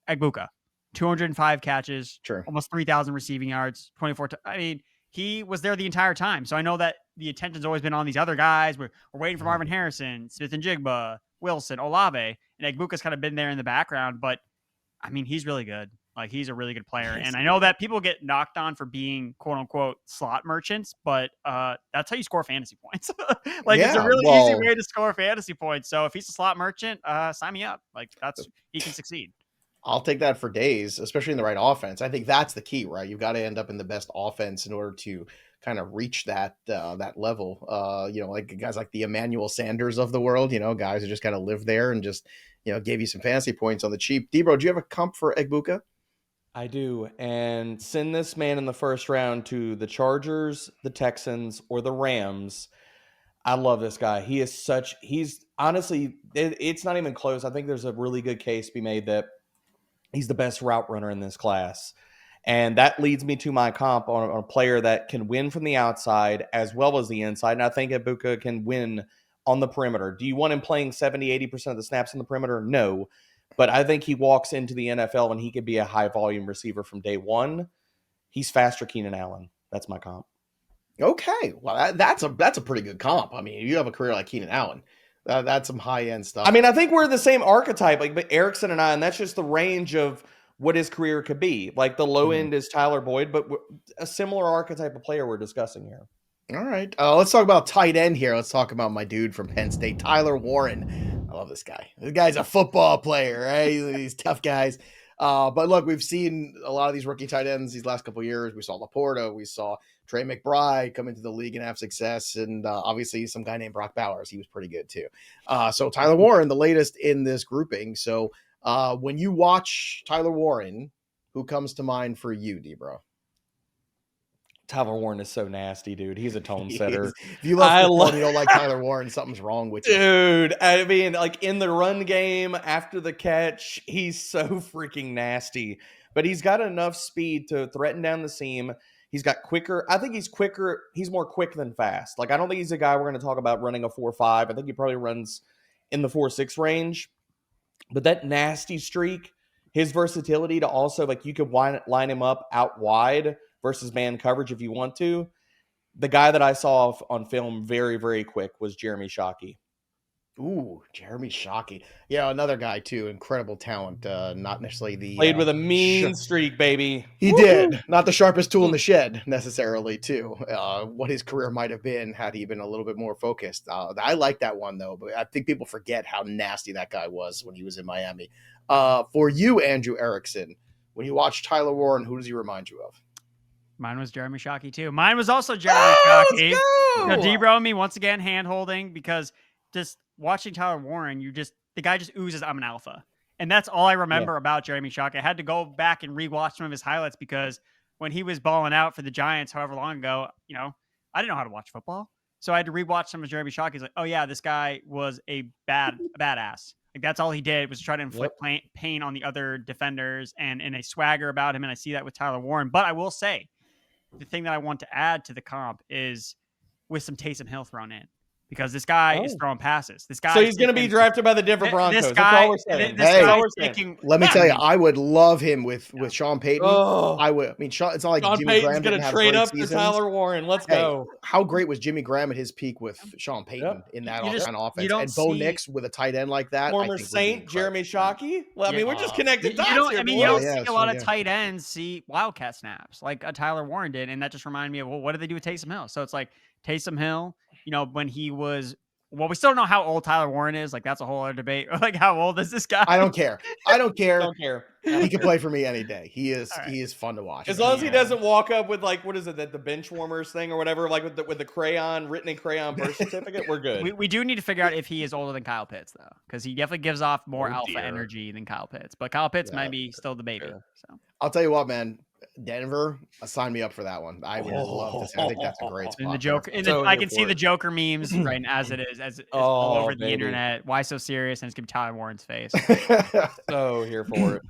Egbuka. 205 catches, almost 3,000 receiving yards, 24. I mean, he was there the entire time. So I know that the attention's always been on these other guys. We're waiting for Marvin Harrison, Smith and Jigba, Wilson, Olave, and Egbuka's kind of been there in the background. But I mean, he's really good. Like, he's a really good player. And I know that people get knocked on for being quote unquote slot merchants, but that's how you score fantasy points. It's a really easy way to score fantasy points. So if he's a slot merchant, sign me up. Like, he can succeed. I'll take that for days, especially in the right offense. I think that's the key, right? You've got to end up in the best offense in order to kind of reach that level. Like guys like the Emmanuel Sanders of the world, guys who just kind of live there and just, gave you some fantasy points on the cheap. Debro, do you have a comp for Egbuka? I do. And send this man in the first round to the Chargers, the Texans, or the Rams. I love this guy. He's honestly, it's not even close. I think there's a really good case to be made that he's the best route runner in this class. And that leads me to my comp on a player that can win from the outside as well as the inside. And I think Egbuka can win on the perimeter. Do you want him playing 70, 80% of the snaps on the perimeter? No. But I think he walks into the NFL and he could be a high volume receiver from day one. He's faster Keenan Allen. That's my comp. Okay. Well, that's a pretty good comp. I mean, you have a career like Keenan Allen. That's some high end stuff. I mean, I think we're the same archetype, but Erickson and I, and that's just the range of what his career could be. Like the low end is Tyler Boyd, but a similar archetype of player we're discussing here. All right. Let's talk about tight end here. Let's talk about my dude from Penn State, Tyler Warren. I love this guy. This guy's a football player, right? These tough guys. But look, we've seen a lot of these rookie tight ends these last couple of years. We saw Laporta. We saw Trey McBride come into the league and have success. And obviously some guy named Brock Bowers. He was pretty good too. So Tyler Warren, the latest in this grouping. So when you watch Tyler Warren, who comes to mind for you, Debro? Tyler Warren is so nasty, dude. He's a tone setter. If you love football and you don't like Tyler Warren, something's wrong with you. Dude, I mean, like in the run game, after the catch, he's so freaking nasty. But he's got enough speed to threaten down the seam. He's got quicker. I think he's quicker. He's more quick than fast. Like, I don't think he's a guy we're going to talk about running a 4.5. I think he probably runs in the 4.6 range. But that nasty streak, his versatility to also, like, you could line him up out wide versus man coverage if you want to. The guy that I saw on film very, very quick was Jeremy Shockey. Ooh, Jeremy Shockey. Yeah, another guy too. Incredible talent. Not necessarily the played with a mean streak, baby. He did. Not the sharpest tool in the shed necessarily, too. What his career might have been had he been a little bit more focused. I like that one though, but I think people forget how nasty that guy was when he was in Miami. For you, Andrew Erickson, when you watch Tyler Warren, who does he remind you of? Mine was Jeremy Shockey too. Mine was also Jeremy Shockey. Debro and me once again hand holding, because just watching Tyler Warren, the guy just oozes I'm an alpha. And that's all I remember about Jeremy Shockey. I had to go back and rewatch some of his highlights because when he was balling out for the Giants however long ago, I didn't know how to watch football. So I had to rewatch some of Jeremy Shockey. He's like, oh yeah, this guy was a badass. Like that's all he did was try to inflict pain on the other defenders and a swagger about him. And I see that with Tyler Warren. But I will say, the thing that I want to add to the comp is with some Taysom Hill thrown in, because this guy is throwing passes. This guy, so he's going to be drafted by the Denver Broncos. This guy, that's all we're saying. Let me tell you, I would love him with Sean Payton. I would. I mean, it's not like Sean Jimmy Graham going to trade up to Tyler Warren. Let's go. How great was Jimmy Graham at his peak with Sean Payton in that kind of offense? And Bo Nix with a tight end like that. Former Saint Jeremy Shockey. Well, I mean, we're just connected dots here. You don't see a lot of tight ends see wildcat snaps like Tyler Warren did, and that just reminded me of, well, what did they do with Taysom Hill? So it's like Taysom Hill, when he was. Well, we still don't know how old Tyler Warren is. Like, that's a whole other debate. Like, how old is this guy? I don't care. Don't care. He can play for me any day. He is fun to watch. As long as he doesn't walk up with, like, what is it, the bench warmers thing or whatever, like with the crayon, written in crayon birth certificate, we're good. We do need to figure out if he is older than Kyle Pitts, though, because he definitely gives off more alpha energy than Kyle Pitts. But Kyle Pitts might be still the baby. Sure. So I'll tell you what, man. Denver, sign me up for that one. I would love to see. I think that's a great spot. And the Joker, I can see the Joker memes right as it is, all over the internet. Why so serious? And it's gonna be Tyler Warren's face. So here for it.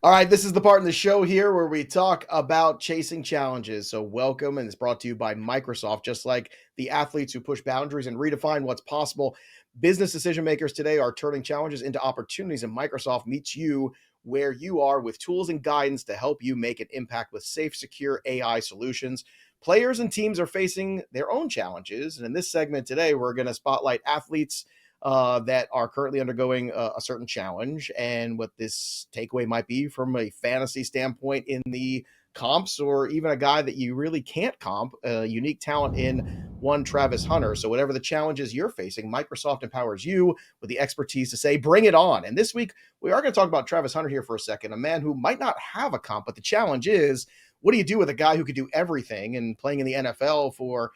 All right, this is the part in the show here where we talk about chasing challenges. So welcome, and it's brought to you by Microsoft. Just like the athletes who push boundaries and redefine what's possible, business decision makers today are turning challenges into opportunities, and Microsoft meets you where you are with tools and guidance to help you make an impact with safe, secure AI solutions. Players and teams are facing their own challenges. And in this segment today, we're going to spotlight athletes that are currently undergoing a certain challenge and what this takeaway might be from a fantasy standpoint in the comps, or even a guy that you really can't comp, unique talent in one Travis Hunter. So whatever the challenges you're facing, Microsoft empowers you with the expertise to say, bring it on. And this week, we are going to talk about Travis Hunter here for a second, a man who might not have a comp, but the challenge is what do you do with a guy who could do everything and playing in the NFL for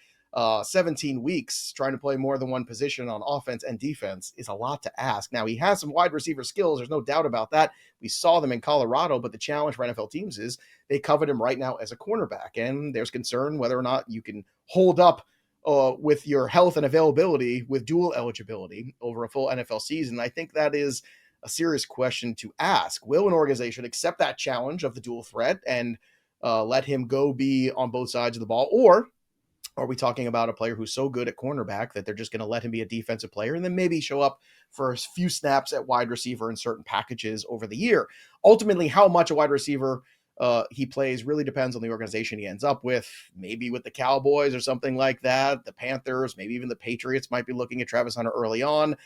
17 weeks, trying to play more than one position on offense and defense is a lot to ask. Now, he has some wide receiver skills. There's no doubt about that. We saw them in Colorado, but the challenge for NFL teams is they covet him right now as a cornerback. And there's concern whether or not you can hold up with your health and availability with dual eligibility over a full NFL season. I think that is a serious question to ask. Will an organization accept that challenge of the dual threat and let him go be on both sides of the ball? Or are we talking about a player who's so good at cornerback that they're just going to let him be a defensive player and then maybe show up for a few snaps at wide receiver in certain packages over the year? Ultimately, how much a wide receiver he plays really depends on the organization he ends up with. Maybe with the Cowboys or something like that, the Panthers, maybe even the Patriots might be looking at Travis Hunter early on.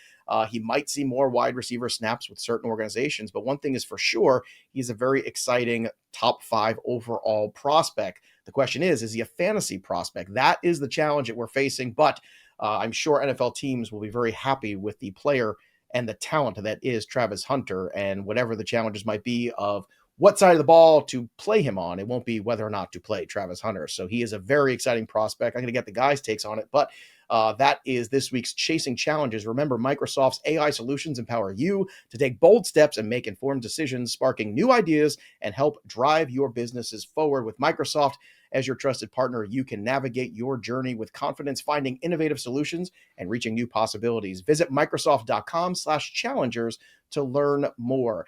He might see more wide receiver snaps with certain organizations, but one thing is for sure, he's a very exciting top 5 overall prospect. The question is he a fantasy prospect? That is the challenge that we're facing, but I'm sure NFL teams will be very happy with the player and the talent that is Travis Hunter, and whatever the challenges might be of what side of the ball to play him on, it won't be whether or not to play Travis Hunter. So he is a very exciting prospect. I'm going to get the guys' takes on it, but that is this week's Chasing Challenges. Remember, Microsoft's AI solutions empower you to take bold steps and make informed decisions, sparking new ideas and help drive your businesses forward. With Microsoft as your trusted partner, you can navigate your journey with confidence, finding innovative solutions and reaching new possibilities. Visit Microsoft.com/challengers to learn more.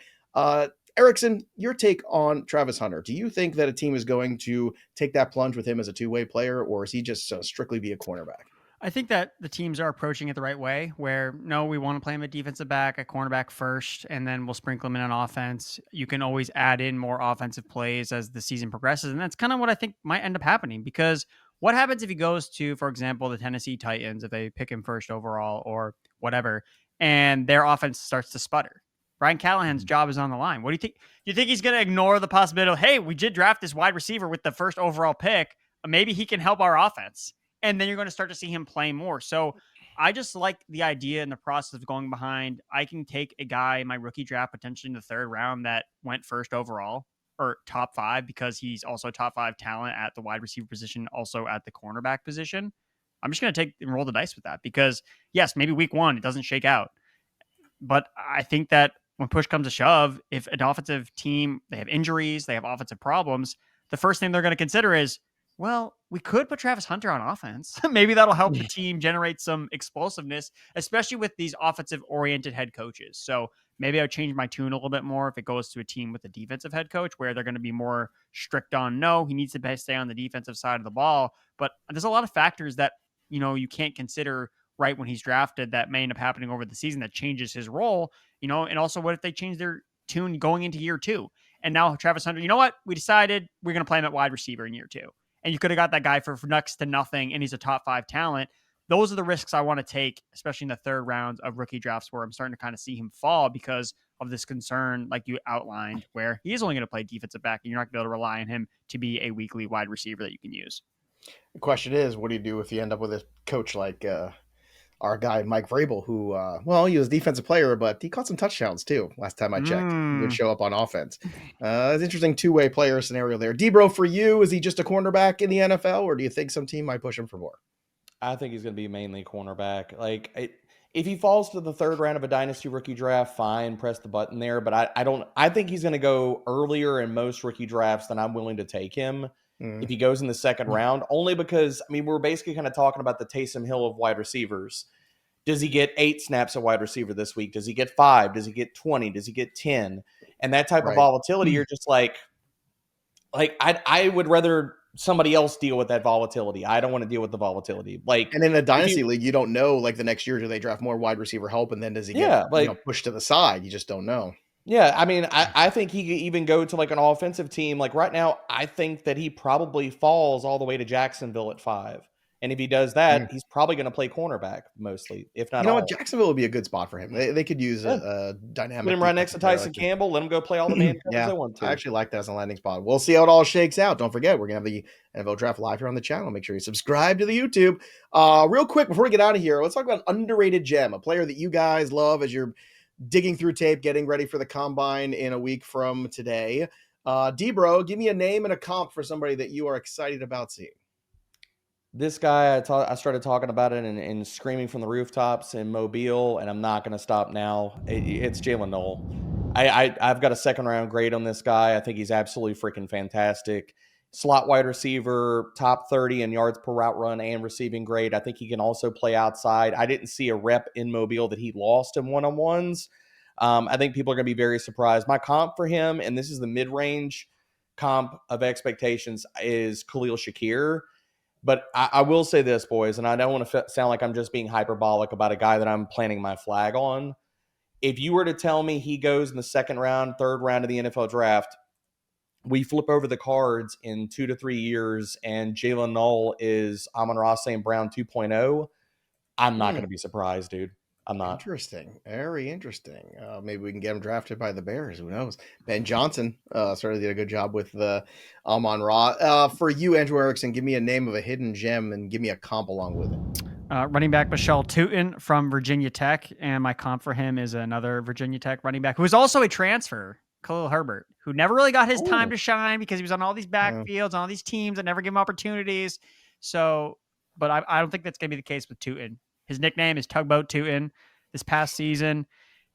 Erickson, your take on Travis Hunter. Do you think that a team is going to take that plunge with him as a two-way player, or is he just strictly be a cornerback? I think that the teams are approaching it the right way, where no, we want to play him at defensive back, a cornerback first, and then we'll sprinkle him in on offense. You can always add in more offensive plays as the season progresses. And that's kind of what I think might end up happening, because what happens if he goes to, for example, the Tennessee Titans, if they pick him first overall or whatever, and their offense starts to sputter? Brian Callahan's job is on the line. What do you think? Do you think he's going to ignore the possibility of, hey, we did draft this wide receiver with the first overall pick. Maybe he can help our offense. And then you're going to start to see him play more. So I just like the idea and the process of going behind. I can take a guy in my rookie draft, potentially in the 3rd round, that went first overall or top 5, because he's also top 5 talent at the wide receiver position, also at the cornerback position. I'm just going to take and roll the dice with that, because yes, maybe week 1, it doesn't shake out. But I think that when push comes to shove, if an offensive team, they have injuries, they have offensive problems, the first thing they're going to consider is, well, we could put Travis Hunter on offense. Maybe that'll help the team generate some explosiveness, especially with these offensive-oriented head coaches. So maybe I would change my tune a little bit more if it goes to a team with a defensive head coach, where they're going to be more strict on, no, he needs to stay on the defensive side of the ball. But there's a lot of factors that, you can't consider right when he's drafted that may end up happening over the season that changes his role, and also what if they change their tune going into year 2? And now Travis Hunter, you know what? We decided we're going to play him at wide receiver in year 2. And you could have got that guy for next to nothing, and he's a top 5 talent. Those are the risks I want to take, especially in the 3rd round of rookie drafts, where I'm starting to kind of see him fall because of this concern, like you outlined, where he is only going to play defensive back, and you're not going to be able to rely on him to be a weekly wide receiver that you can use. The question is, what do you do if you end up with a coach like our guy Mike Vrabel, who, he was a defensive player, but he caught some touchdowns too. Last time I checked, he would show up on offense. It's an interesting two-way player scenario there. Debro, for you, is he just a cornerback in the NFL, or do you think some team might push him for more? I think he's going to be mainly cornerback. If he falls to the 3rd round of a dynasty rookie draft, fine, press the button there. But I think he's going to go earlier in most rookie drafts than I'm willing to take him. If he goes in the 2nd round, only because, we're basically kind of talking about the Taysom Hill of wide receivers. Does he get 8 snaps at wide receiver this week? Does he get 5? Does he get 20? Does he get 10? And that type of volatility, you're just like I would rather somebody else deal with that volatility. I don't want to deal with the volatility. And in a dynasty league, you don't know, the next year, do they draft more wide receiver help? And then does he get pushed to the side? You just don't know. Yeah, I think he could even go to an offensive team. Right now, I think that he probably falls all the way to Jacksonville at 5. And if he does that, he's probably going to play cornerback mostly, if not all. Jacksonville would be a good spot for him. They could use a dynamic. Put him right next to Tyson Campbell. Let him go play all the man covers they want to. I actually like that as a landing spot. We'll see how it all shakes out. Don't forget, we're going to have the NFL Draft live here on the channel. Make sure you subscribe to the YouTube. Real quick, before we get out of here, let's talk about an underrated gem, a player that you guys love as you're digging through tape, getting ready for the combine in a week from today. D-Bro, give me a name and a comp for somebody that you are excited about seeing. This guy, I started talking about it and screaming from the rooftops in Mobile, and I'm not going to stop now. It's Jaylin Noel. I've got a second round grade on this guy. I think he's absolutely freaking fantastic. Slot wide receiver, top 30 in yards per route run and receiving grade. I think he can also play outside. I didn't see a rep in Mobile that he lost in one-on-ones. I think people are going to be very surprised. My comp for him, and this is the mid-range comp of expectations, is Khalil Shakir. But I will say this, boys, and I don't want to sound like I'm just being hyperbolic about a guy that I'm planting my flag on. If you were to tell me he goes in the second round, third round of the NFL draft, we flip over the cards in 2 to 3 years and Jaylin Noel is Amon-Ra St. Brown 2.0, I'm not going to be surprised, dude. I'm not. Interesting. Very interesting. Maybe we can get him drafted by the Bears. Who knows? Ben Johnson certainly did a good job with the Amon-Ra. For you, Andrew Erickson, give me a name of a hidden gem and give me a comp along with it. Running back Bhayshul Tuten from Virginia Tech. And my comp for him is another Virginia Tech running back who is also a transfer, Khalil Herbert, who never really got his time to shine because he was on all these backfields, on all these teams that never give him opportunities. So, but I don't think that's going to be the case with Tuten. His nickname is Tugboat Tuten. This past season,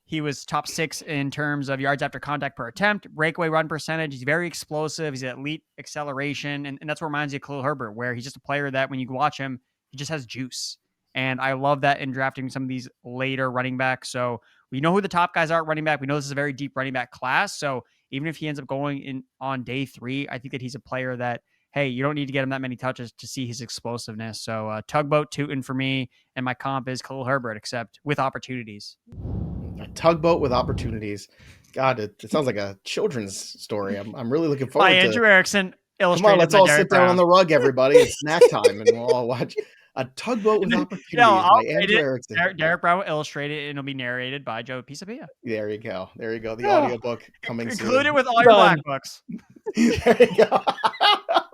he was top 6 in terms of yards after contact per attempt, breakaway run percentage. He's very explosive. He's elite acceleration. And that's what reminds you of Khalil Herbert, where he's just a player that when you watch him, he just has juice. And I love that in drafting some of these later running backs. So we know who the top guys are at running back. We know this is a very deep running back class. So even if he ends up going in on day 3, I think that he's a player that, hey, you don't need to get him that many touches to see his explosiveness. So Tugboat Tuten for me, and my comp is Khalil Herbert, except with opportunities. A tugboat with opportunities. God, it sounds like a children's story. I'm really looking forward By to Andrew Erickson, illustrated. Come on, let's by all Derek sit down Brown. on the rug, everybody. It's snack time, and we'll all watch A Tugboat with Opportunities by Andrew Erickson. Derek Brown will illustrate it, and it'll be narrated by Joe Pisapia. There you go. There you go. The audiobook coming soon. Include it with all your black books. There you go.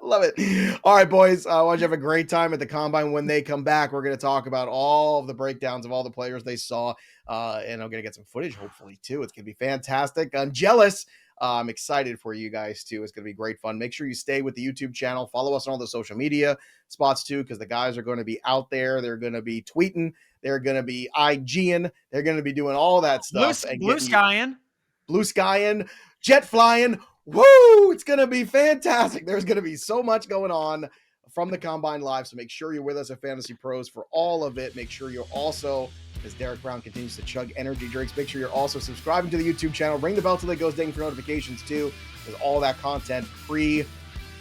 Love it. All right, boys. I want you to have a great time at the Combine. When they come back, we're going to talk about all of the breakdowns of all the players they saw, and I'm going to get some footage, hopefully, too. It's going to be fantastic. I'm jealous. I'm excited for you guys, too. It's going to be great fun. Make sure you stay with the YouTube channel. Follow us on all the social media spots, too, because the guys are going to be out there. They're going to be tweeting. They're going to be IGing. They're going to be doing all that stuff. Blue skying, jet flying. Woo! It's going to be fantastic. There's going to be so much going on from the Combine Live, so make sure you're with us at Fantasy Pros for all of it. Make sure you're also, as Derek Brown continues to chug energy drinks, make sure you're also subscribing to the YouTube channel. Ring the bell till it goes ding for notifications too, because all that content pre,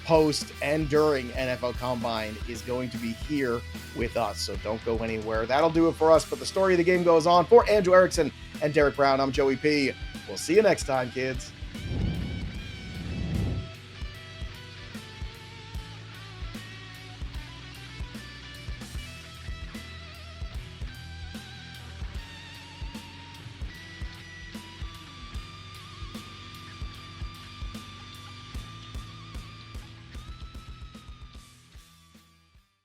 post, and during NFL Combine is going to be here with us, so don't go anywhere. That'll do it for us, but the story of the game goes on. For Andrew Erickson and Derek Brown, I'm Joey P. We'll see you next time, kids.